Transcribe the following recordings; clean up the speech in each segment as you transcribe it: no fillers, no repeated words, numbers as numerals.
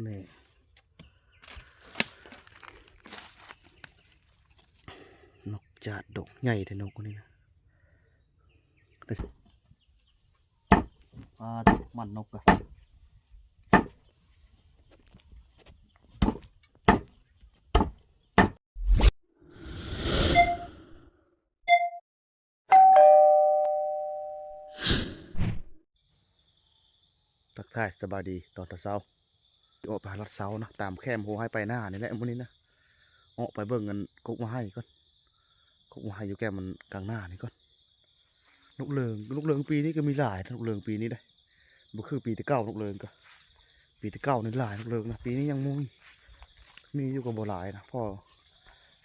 นี่นกจาดดกใหญ่แต่นกคนนี้นะมันนกอะทักทายสบายดีตอนเช้าออกไปรัดเช้านะตามแคมโหให้ไปหน้านี่แหละพวกนี้นะออกไปเบิ่งเงินกุกมาให้ก่อนกุกมาให้อยู่แก้มันกลางหน้านี่ก่อนนกเลิงปีนี้ก็มีหลายนกเลิงปีนี้ได้บุคือปีที่เก้านกเลิงก็ปีที่เก้านี่หลายนกเลิงนะปีนี้ยังมีอยู่กับบ่หลายนะพ่อ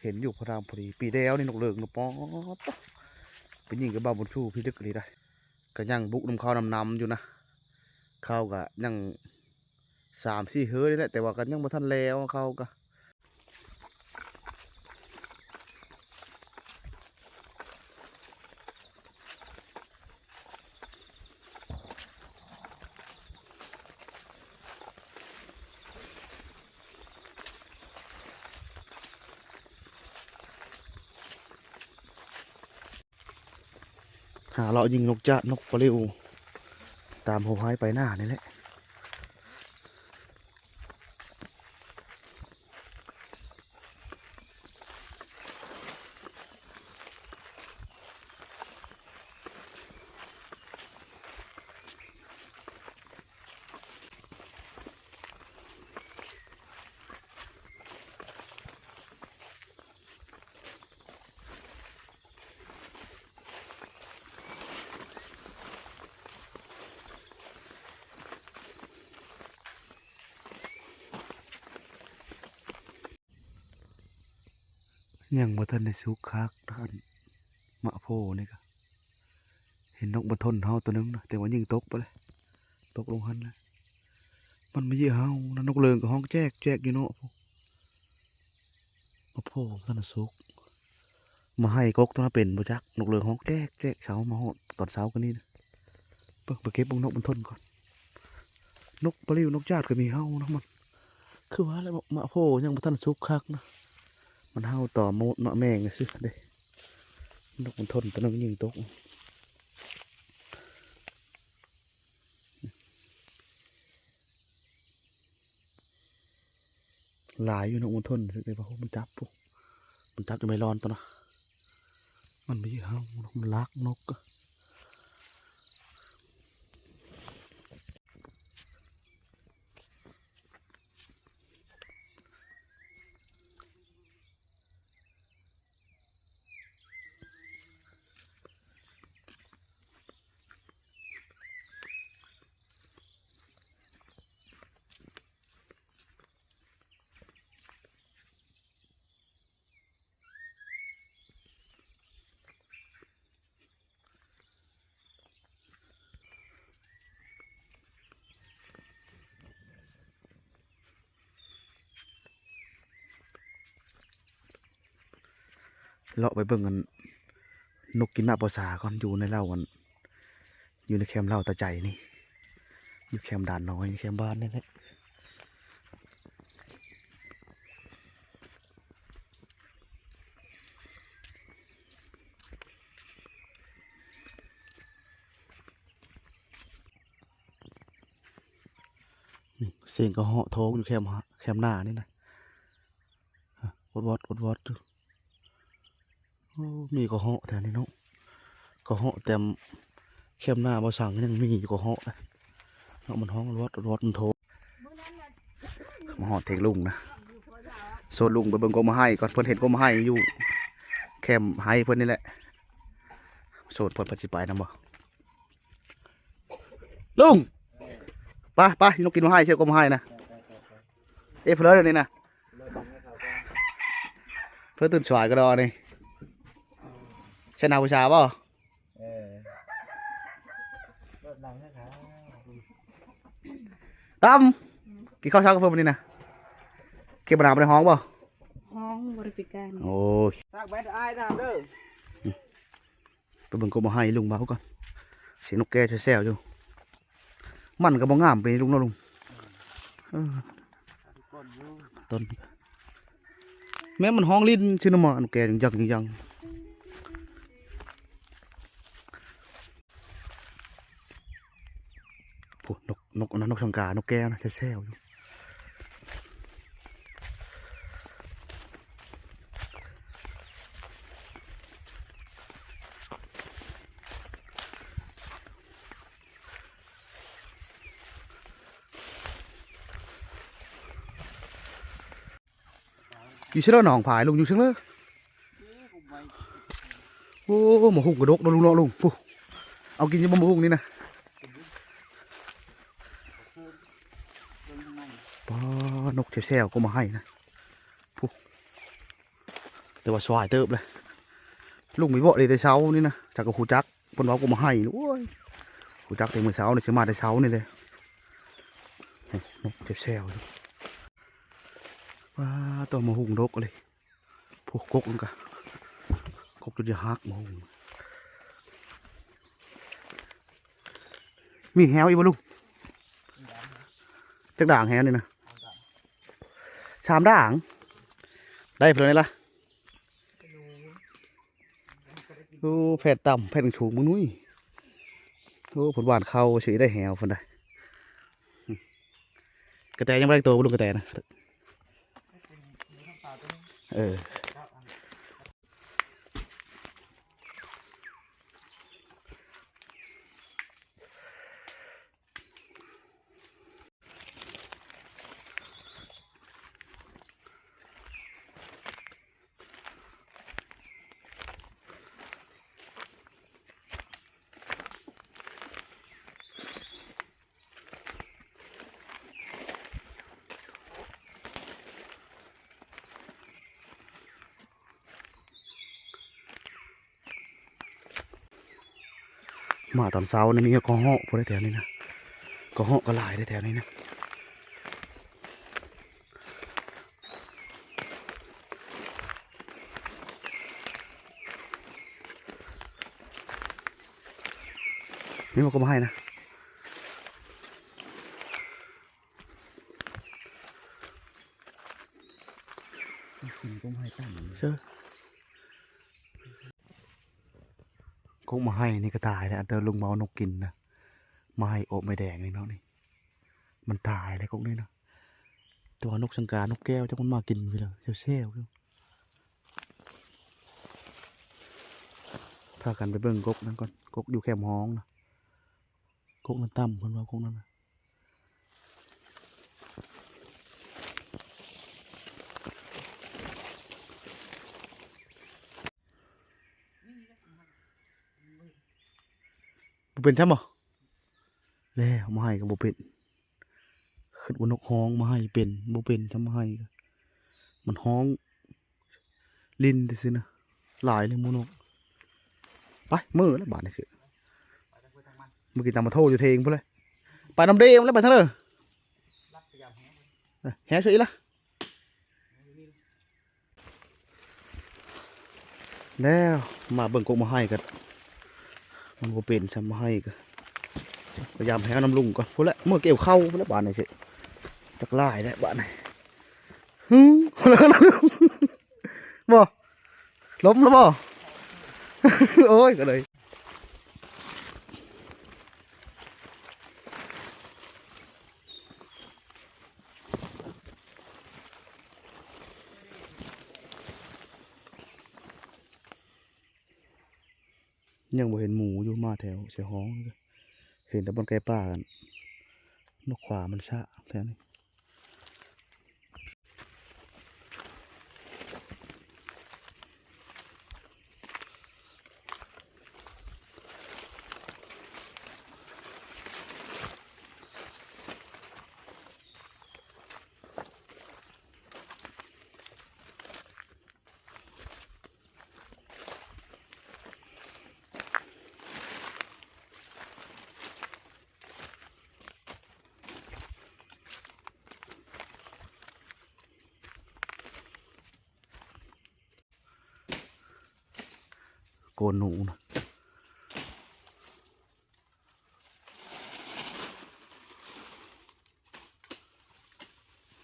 เห็นอยู่พอดามพอดีปีแล้วนี่นกเลิงนกป๊อดเป็นยิงกับบ้าบนชูพี่ลึกเลยได้ก็ยังบุกน้ำข้าวนำอยู่นะข้าวก็ยัง3-4เฮ้ยนี่แหละแต่ว่ากันยังบ่ทันแล้วข้าวก็หาเรายิงนกจาดนกปลิวตามโหไฮไปหน้านี่แหละยังบ่ทันได้สุกคักท่านมะโพนี่ก็เห็นนกบนทนเฮาตัวนึงนะแต่ว่ายิงตกไปเลยตกลงหันเลยมันไม่ยี่เฮานะนกเลิงกับห้องแจกอยู่เนาะมะโพท่านสุกมาให้กกตัวนั้นเป็นบ่จักนกเลิงห้องแจกเช้ามาฮอดตอนเช้ากันนี่นะเบิ่งไปเก็บนกบนทนก่อนนกปลิวนกจาดก็มีเฮานะมันคือว่าแล้วมะโพยังบ่ทันสุกคักนะมันเฮาต่อโมดมะแมงไงซื้อเด้นกมันทนตัวนึงยิงตกหลายอยู่นกมันทนซื้อแต่ว่ามันจับปุ๊มันจับจะไม่ร้อนตัวนะมันไม่เฮามันลักนกก็เลาะไปเบิ่งกันนกกินหมากภาษาก่อนอยู่ในเล่ากันอยู่ในแคมป์เล่าตาใจนี่อยู่แคมป์ด่านน้อยแคมป์บ้านนี่แหละเสียงก็เหาะโถงอยู่แคมป์หน้านี่นะวอดมีก็เหาะแถวนี้เนาะก็เหาะแต่แคมป์หน้าบ่สั่งยังมีอยู่ก็เหาะนะเนาะมันห้องวอดมันโถมาเหาะเทงลุงนะโซนลุงไปเบิ่งก็มาให้ก่อนเพิ่นเห็นก็มาให้อยู่แคมป์ให้เพิ่นนี่แหละโซนเพิ่นสิไปนำบ่ลุงไปนกกินมาให้เชื่อก็มาให้นะเเพลอเดี๋ยวนี้นะเพื่อตื่นสายก็รอนี่ใช่นาวิชาป่ะตั้มกินข้าวเช้ากับเพื่อนวันนี้นะเก็บปัญหาในห้องป่ะห้องบริการโอ้ยสร้างแบดไอ้ทำเด้อไปเบิ่งก็มาให้ลุงมาเขาก่อนเสียงนกแก้วแซวอยู่มันก็บ่งามไปลุงเนาะลุง ต้นแม้มันห้องลิ้นชื่อน้ำมันแกยังโอ้นกอันนั้นนกทางกานกแก้วนะแซ่วๆอยู่อยู่เชื่อหนองผายลุงอยู่เชื่อเลยโอ้หมูหุ่งกระดกลุงเนาะลุงปุ๊เอากินยังบ่หมูหุ่งนี่นะป้านกแซ่วๆก็มาให้นะปุ๊แต่ว่าสวายเติบเลยลุงมีบ่เลยแต่เช้านี่นะจากกับหูจักเพิ่นว่าก็มาให้โอ้ยหูจักแต่มื้อเช้านี่สิมาแต่เช้านี่เลยนกแซ่วๆอยู่ว้าตัวหมูหุ่งดกเลยปุ๊กกลงกะกจนจะหักหมูหุ่งมีแฮวอีกบ่ลุงจักด่างแฮวนี่นะชามด่างได้เพิ่นเลยล่ะโอ้แผ่นต่ำแผ่นสูงมึงนุ้ยโอ้ผลหวานเข้าเฉยได้แฮวเพิ่นได้กระแตยังไม่ได้ตัวบ่ลุงกระแตนะเออมาตอนเช้านี่มีกระเหาะพอได้แถวนี้นะกระเหาะก็หลายได้แถวนี้นะนี่มันก็มาให้นะก็มาให้ตั้งเชื่อก็มาให้นี่ก็ตายแล้วแต่ลุงเมานกกินนะมาให้โอบไม่แดงนี่เนาะนี่มันตายเลยกนี่นะตัวนกสังกานกแก้วจะมันมากินไปเลยเซลล์พากันไปเบิ่งกนั่นก่อนกอยู่แคมห้องนะกนั้นต่ำคนว่ากนั้นนะบุเป็นใช่ไหมแล้วมาให้กับบุเป็นขึ้นบนนกห้องมาให้เป็นบุเป็นทำมาให้มันห้องลินแต่สินะหลายเลยมูนกไปมือแล้วบาดนี่สิเมื่อกี้ตามมาโทษอยู่เทงพูดเลยไปน้ำเดียวแล้วไปทั้งเลยแฮ่ช่วยละแล้วมาเบิ่งกมาให้กันมันบุเป็นทำมาให้กันพยายามแพ้น้ำลุงก่อนพูดแล้วเมื่อเกี่ยวเข้าพูดแล้วบาดนี่สิตักไล่แล้วบาดนี่แล้วนะบ่ล้มแล้วบ่โอ้ยก็เลยยังบ่เห็นหมูอยู่มาแถวเสียห้องเห็นแต่บนไก่ป่ากันนกขวามันชะแถวนี้โกนหนูนะ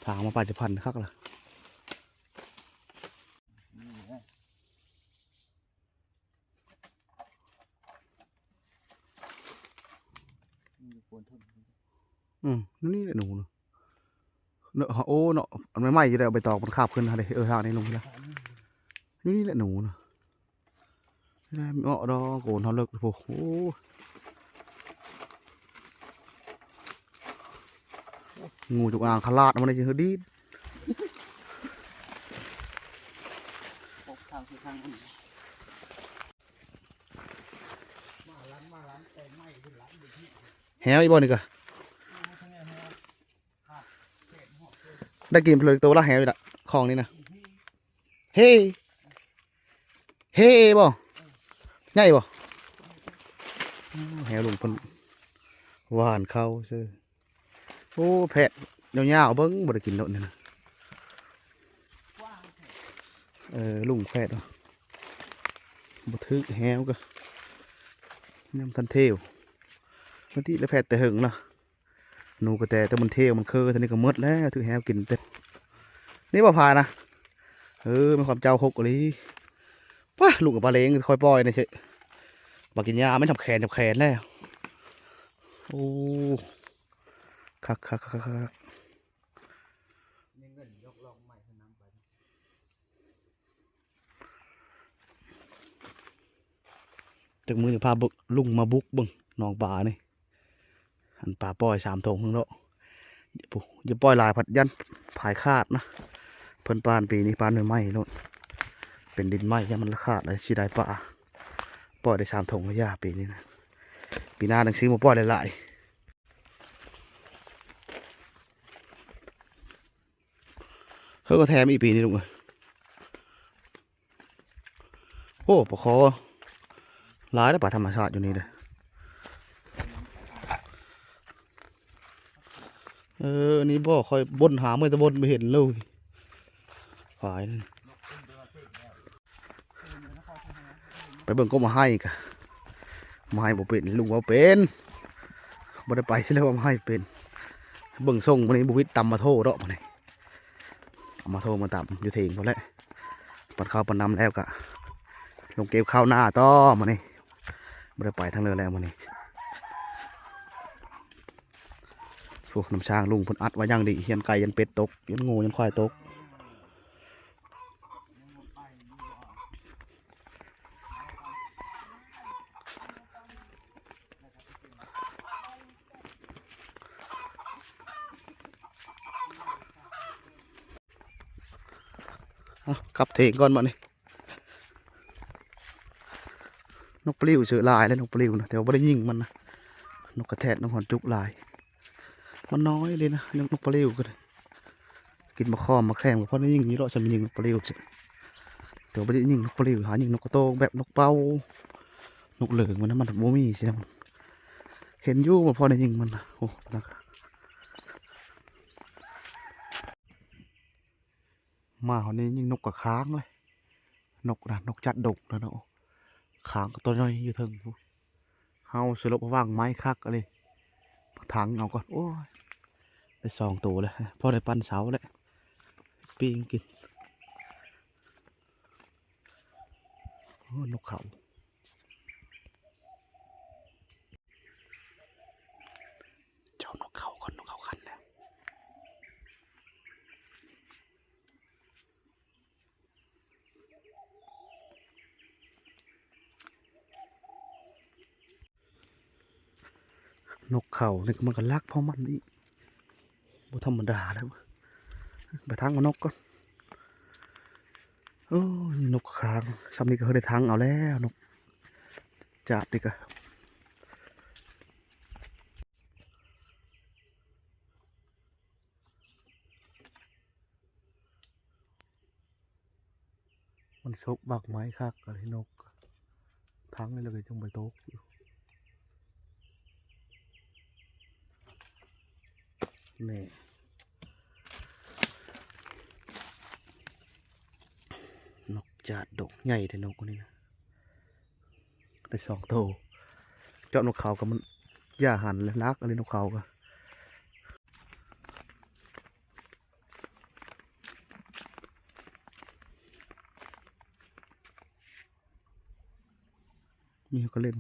ทางมาป่าจะพันคักล่ะ นี่แหละหนูเนาะเนาะโอ้เนาะอันไม่ไหม้อยู่แล้วใบตองมันคาบขึ้นฮะเลยทางนี้ลงไปแล้วนี่แหละหนูเนาะได้ไม่เอาดอกโกนเขาเลิกโอ้โหงูจงอางขลาดมันเลยจะดี ทางคือทางนั้น แฮวอีบอลนี่ก็ได้กินเพลิงตัวละแฮวอีกละของนี่นะเฮ้เฮ้บ่ใหญ่บ่แฮวลุงเพิ่นหวานเข้าซื่อโอ้แพะยาวๆเบิ่งบ่ได้กินโดดนี่นะลุงแพะเนาะบ่ถึกแฮวก็น้ำทันเทวบางทีแล้วแพะแต่หึงเนาะหนูก็แต่มันเทวมันคือตอนนี้ก็หมดแล้วถึงแฮวกินเต็มนี่บ่พานะมีความเจ้าหกเลยว้าลุงกับปลาเล้งคอยปล่อยนะเชะปลากินยาไม่ทำแขนแล้วโอ้คักจากมือพาบุกลุงมาบุกบึงหนองป่านี่หันป่าปล่อย3 ถงนึงแล้วอย่าปล่อยหลายผัดยันผายคาดนะเพิ่นปานปีนี้ปานไหม้โน่นเป็นดินไหม้ยันมันขาดเลยชีได้ป่าปล่อยได้3 ถงระยะปีนี้นะปีหน้าหนังซื้อมาปล่อยหลายๆก็แถมอีกปีนี้ลุงเอ้ยโอ้ปลาคอหลายแล้วป่าธรรมชาติอยู่นี่เลยอันนี้บ่คอยบนหาเมื่อตะบนไม่เห็นเลยฝ่ายนี่ไปเบิ่งก็มาให้กะมาให้บ่เป็นลุงว่าเป็นบ่ได้ไปใช่แล้วว่ามาให้เป็นเบิ่งส่งวันนี้บุวิตตำมาโทษเนาะมานี่เอามาโทษมาตำอยู่เถียงพอแล้วปัดข้าวปัดน้ำแล้วกะลงเก็บข้าวหน้าต่อมานี่บ่ได้ไปทางเรือแล้วมานี่โอ้น้ำช้างลุงเพิ่นอัดไว้อย่างดียันไก่ยันเป็ดตกยันงูยันควายตกกลับเถียงก่อนมานี่นกปลิวเสือลายแล้วนกปลิวนะแต่ว่าไม่ได้ยิงมันนะนกกระแทกนกหอนจุกลายมันน้อยเลยนะนกปลิวก็ได้กินมาค้อมมาแข่งเพราะได้ยิงนี้เราจะมียิงนกปลิวสิแต่ว่าไม่ได้ยิงนกปลิวหายิงนกกระโตงแบบนกเป้านกเหลืองมันนะมันโมมี่ใช่ไหมเห็นอยู่มาพอได้ยิงมันนะโอ้นะครับมาเขานี้ยิงนกกระค้างเลยนกนะนกจัดดกนะเนาะค้างตัวน้อยอยู่ถึงเฮาสลบว่างไม้คักอะไรถังเอาก่อนโอ้ยได้2 ตัวเลยพอได้ปั้นเสาแล้วปีงกินโอ้นกเขาเจ้านกเขาก่อนนกเขาคันแล้วนกเขาเนี่ยมันก็รักเพราะมันนี่บ่ธรรมดาแล้วไปทางกับนกก่อนโอ้ยนกค้างซ้ำนี้ก็เคยได้ทางเอาแล้วนกจัดดิกะมันซกบักไม้คักอะไรนกทางนี่เลยจังไปตกอยู่นี่นกจัดดกใหญ่แต่นกคนนี้นะได้2 ตัวเจ้านกเขากับมันย่าหันและรักอะไรนกเขาก็มีก็เล่น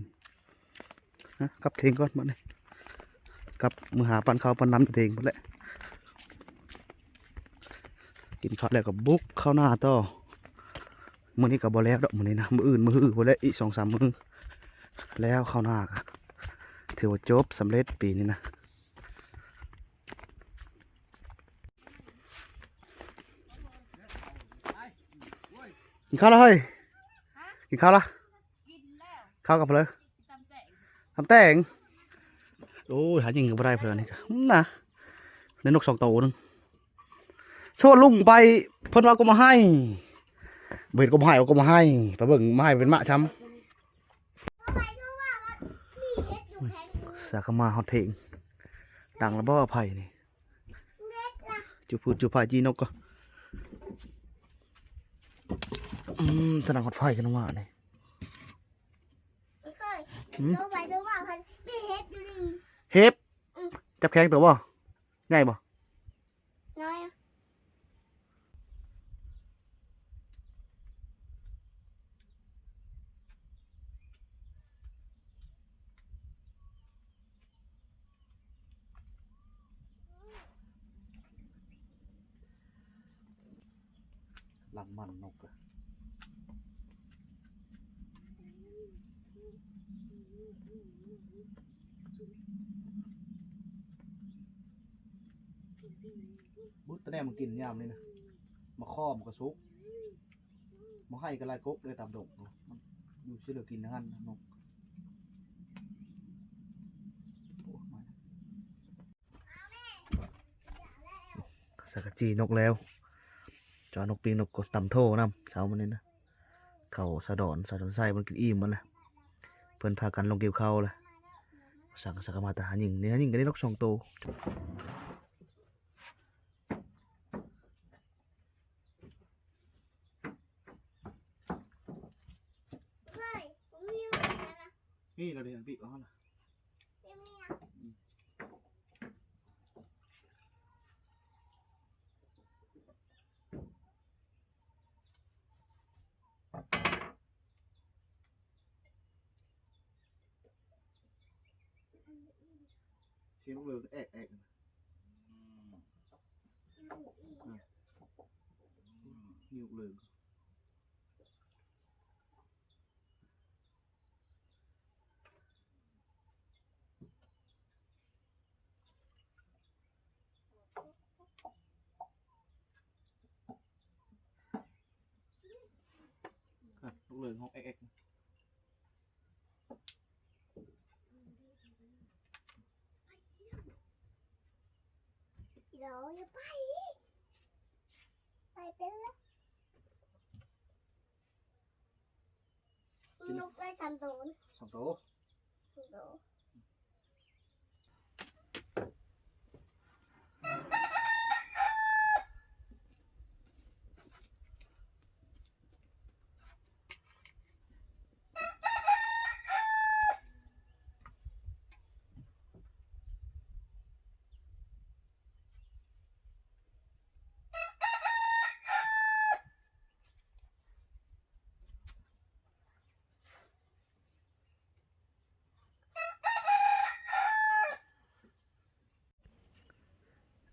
นะกลับเทงก่อนมาเนี่ย กับมือหาปันข้าวปันน้ำตัวเองหมดแหละกินข้าวแล้วก็บุกเข้าหน้าต่อมื้อนี้ก็บ่แล้วดอกมื้อนี้นะมื้ออื่นมื้อบ่แล้วอีก2-3 มื้อแล้วเข้าหน้าก็ถือว่าจบสำเร็จปีนี้นะกินข้าวแล้วเฮ้ยกินข้าวละข้าวกับเพลอทำแต่งโอ้ยหายิงกับบ่ได้เพลอนี่ก็นะได้นก2 ตัวนึงโชดลุงไปเพิ่นว่าก็มาให้เบิดก็มาให้เอาก็มาให้ไปเบิ่งมาให้เป็นมะช้ำสากมาฮอดเทงดังแล้วบ่ไผ่นี่จุพูดจุพายจีนกก็ถนังฮอดไผ่กันว่านี่เฮ็บจับแข้งตัวบ่ง่ายบ่หลังมันนกอะบุตรแน่มันกินยามนี่นะมาข้อมนกระซุกมาให้กระไรกบเลยตามดงมันอยู่ชื่อเหลือกินนะฮั่นนกสักจีนกแล้วจอนกปีนกก็ตำโทน้ำเช้ามันนี่นะเขาสะดอนไส้มันกินอิ่มมันแหละเพิ่นพากันลงเกี่ยวข้าวเลยสั่งสักมาแต่หาหญิงเนี่ยหญิงก็ได้นก2 ตัวนี่เราเดินปีกอ๋อนะเชียงลูกเรือแอกนิ้วเรือลูกเรือห้องแอกเดี๋ยวอย่าไปเป็นละนกได้3 ตัว 2 ตัว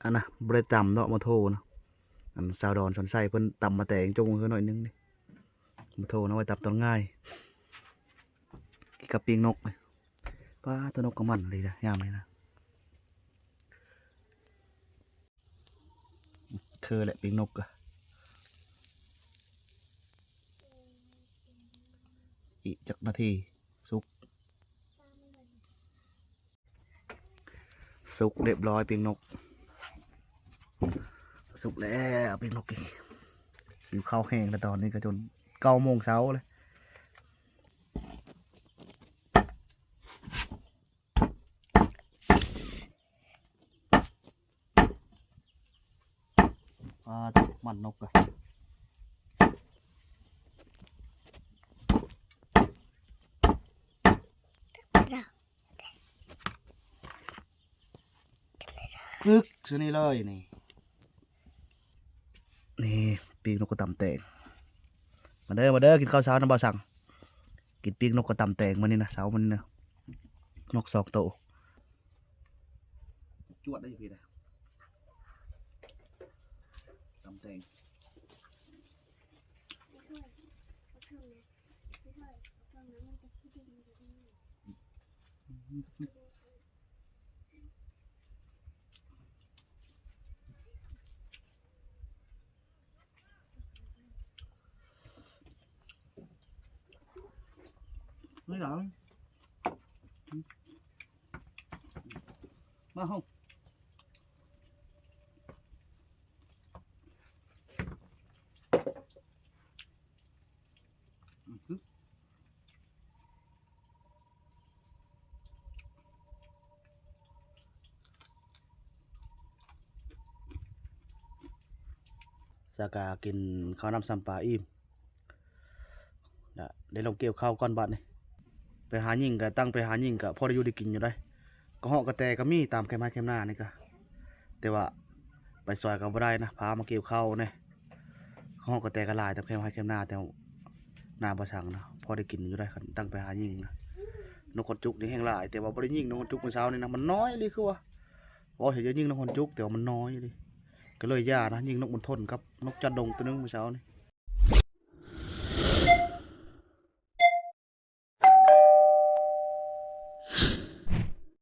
อันนะบริตำเนาะมาโทนะอันสาวดอนชนไส้เพิ่นตำมาแต่งจงเพิ่นหน่อยนึงนี่มาโทนะไว้ตับตอนง่ายกับปีงนกเลยป้าตัวนกก็มันเลยนะยามเลยนะคือแหละปีงนกอะอีกจักนาทีสุกเรียบร้อยปีงนกสุกแล้วปีงนกอีกอยู่ข้าวแห้งแล้วตอนนี้ก็จน9 โมงเช้าเลยมันนกอะพึกซื้อนี่เลยนี่ปีกนกกระตำแตงมาเด้อกินข้าวเช้าน้ำบ่าวสั่งกินปีกนกกระตำแตงมันนี่นะเช้ามันนี่นะนก2 ตัว จวดได้อยู่พี่นะตำแตงไม่หรอมาห้องสากากินข้าวน้ำซ้ำปลาอิ่มได้ลงเกี่ยวข้าวก้อนบัดนี่ไปหายิงก็ตั้งไปหายิงก็พอได้อยู่ได้กินอยู่ได้ก็เหาะกระแตก็มีตามแคมไม้แคมหน้านี่ก็แต่ว่าไปซอยก็บ่ได้นะพามาเกี่ยวข้าวเนี่ยเหาะกระแตก็หลายตามแคมไม้แคมหน้าแต่หน้าบ่สั่งนะพอได้กินอยู่ได้คันตั้งไปหายิงนะนกกระจุกนี่แห้งหลายแต่ว่าบ่ได้ยิงนกกระจุกเมื่อเช้านี่นะมันน้อยเลยคือว่าเห็นจะยิงนกกระจุกแต่ว่ามันน้อยเลยก็เลยย่านะยิงนกมันทนครับนกจัดดงตัวนึงเมื่อเช้านี่